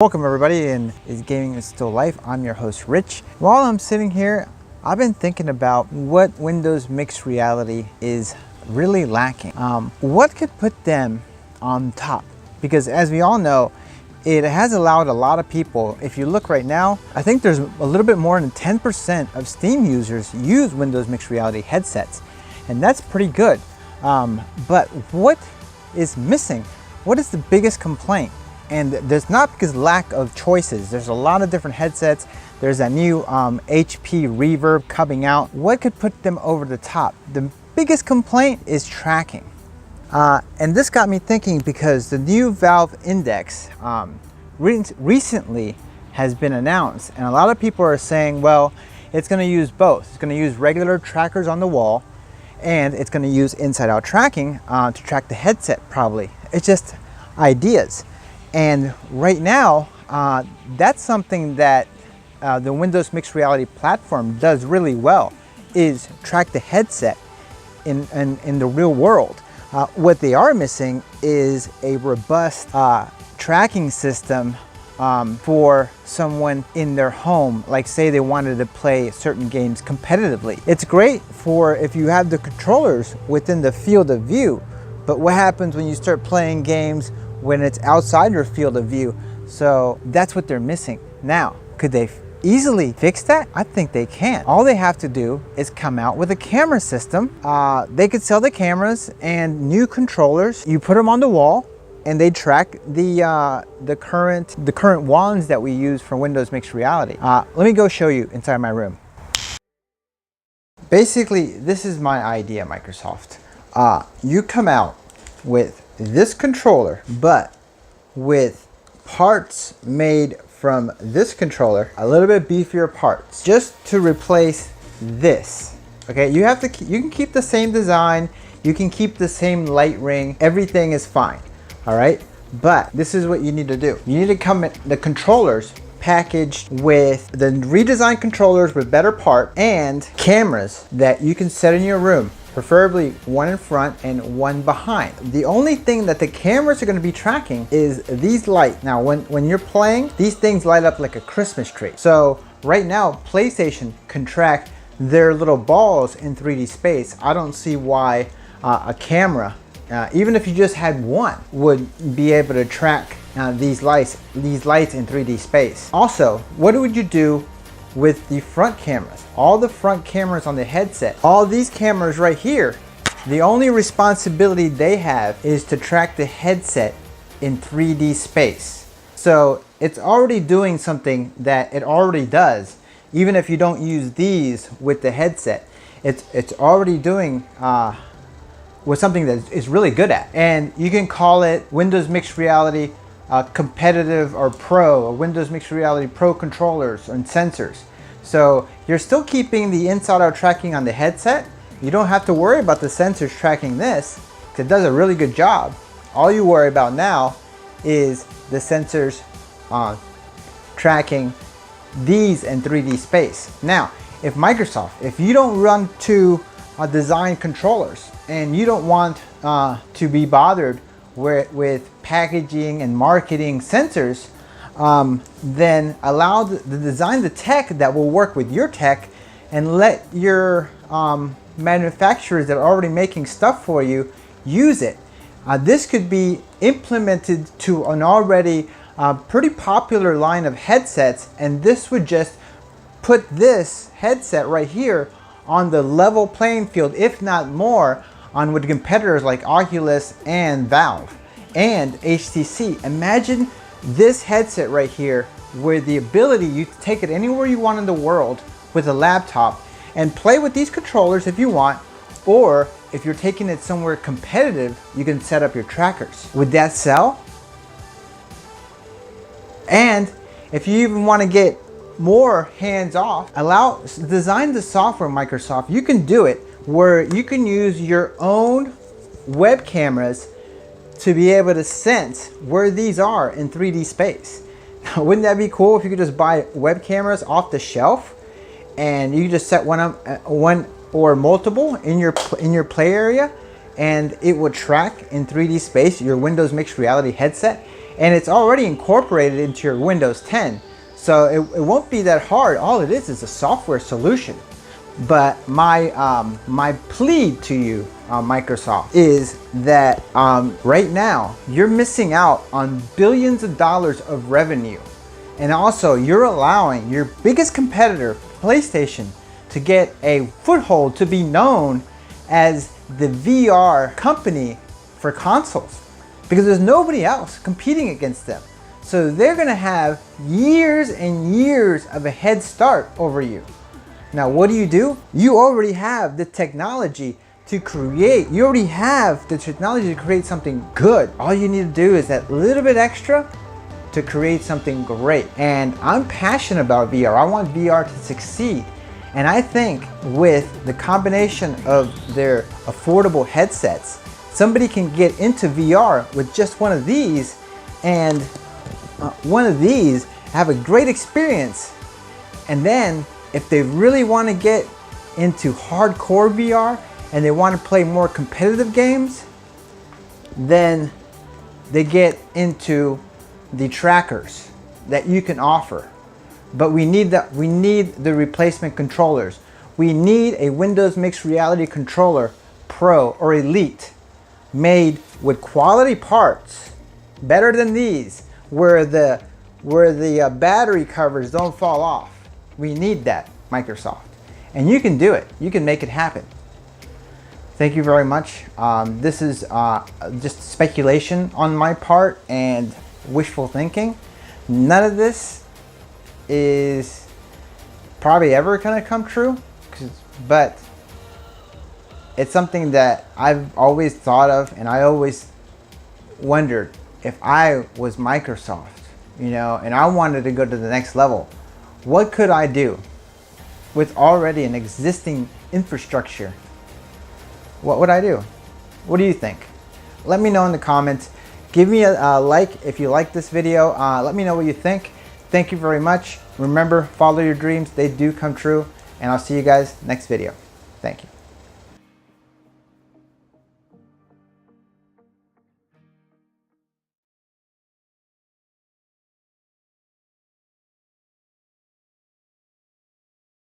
Welcome everybody, and is Gaming is Still Life. I'm your host Rich. While I'm sitting here, I've been thinking about what Windows Mixed Reality is really lacking. What could put them on top? Because as we all know, it has allowed a lot of people. If you look right now, I think there's a little bit more than 10% of Steam users use Windows Mixed Reality headsets, and that's pretty good. But what is missing? What is the biggest complaint? And there's not because lack of choices. There's a lot of different headsets. There's that new HP Reverb coming out. What could put them over the top? The biggest complaint is tracking. And this got me thinking because the new Valve Index recently has been announced, and a lot of people are saying, well, it's going to use both. It's going to use regular trackers on the wall, and it's going to use inside-out tracking to track the headset probably. It's just ideas. And right now, that's something that the Windows Mixed Reality platform does really well, is track the headset in the real world. What they are missing is a robust tracking system for someone in their home. Like say they wanted to play certain games competitively. It's great for if you have the controllers within the field of view, but what happens when you start playing games when it's outside your field of view? So that's what they're missing. Now, could they easily fix that? I think they can. All they have to do is come out with a camera system. They could sell the cameras and new controllers. You put them on the wall and they track the current wands that we use for Windows Mixed Reality. Let me go show you inside my room. Basically, this is my idea, Microsoft. You come out with this controller, but with parts made from this controller, a little bit beefier parts, just to replace this. Okay, you can keep the same design, you can keep the same light ring, everything is fine. All right, but this is what you need to do. You need to come in the controllers packaged with the redesigned controllers with better parts and cameras that you can set in your room, preferably one in front and one behind. The only thing that the cameras are going to be tracking is these lights. Now when you're playing, these things light up like a Christmas tree. So right now PlayStation can track their little balls in 3D space. I don't see why a camera, even if you just had one, would be able to track these lights in 3D space. Also, what would you do with the front cameras? All the front cameras on the headset, all these cameras right here, the only responsibility they have is to track the headset in 3D space. So it's already doing something that it already does. Even if you don't use these with the headset, it's already doing with something that it's really good at. And you can call it Windows Mixed Reality Competitive or Pro, or Windows Mixed Reality Pro controllers and sensors. So you're still keeping the inside-out tracking on the headset. You don't have to worry about the sensors tracking this, because it does a really good job. All you worry about now is the sensors tracking these in 3D space. Now, if you don't run to design controllers and you don't want to be bothered with packaging and marketing sensors, then allow design the tech that will work with your tech, and let your manufacturers that are already making stuff for you use it. This could be implemented to an already pretty popular line of headsets, and this would just put this headset right here on the level playing field, if not more, on with competitors like Oculus and Valve and HTC. Imagine this headset right here with the ability you to take it anywhere you want in the world with a laptop and play with these controllers if you want, or if you're taking it somewhere competitive, you can set up your trackers. Would that sell? And if you even want to get more hands-off, design the software, Microsoft. You can do it where you can use your own web cameras to be able to sense where these are in 3D space. Wouldn't that be cool if you could just buy web cameras off the shelf and you just set one or multiple in your play area, and it would track in 3D space your Windows Mixed Reality headset, and it's already incorporated into your Windows 10. So it won't be that hard. All it is a software solution. But my plea to you, Microsoft, is that right now you're missing out on billions of dollars of revenue. And also you're allowing your biggest competitor, PlayStation, to get a foothold to be known as the VR company for consoles, because there's nobody else competing against them. So they're gonna have years and years of a head start over you. Now what do? You already have the technology to create, something good. All you need to do is that little bit extra to create something great. And I'm passionate about VR. I want VR to succeed. And I think with the combination of their affordable headsets, somebody can get into VR with just one of these, and have a great experience. And then if they really want to get into hardcore VR and they want to play more competitive games, then they get into the trackers that you can offer. But we need the replacement controllers. We need a Windows Mixed Reality Controller Pro or Elite made with quality parts, better than these, where the battery covers don't fall off. We need that, Microsoft. And you can do it. You can make it happen. Thank you very much. This is just speculation on my part and wishful thinking. None of this is probably ever going to come true, but it's something that I've always thought of, and I always wondered, if I was Microsoft, and I wanted to go to the next level, what could I do with already an existing infrastructure? What would I do? What do you think? Let me know in the comments. Give me a like if you like this video. Let me know what you think. Thank you very much. Remember, follow your dreams. They do come true. And I'll see you guys next video. Thank you.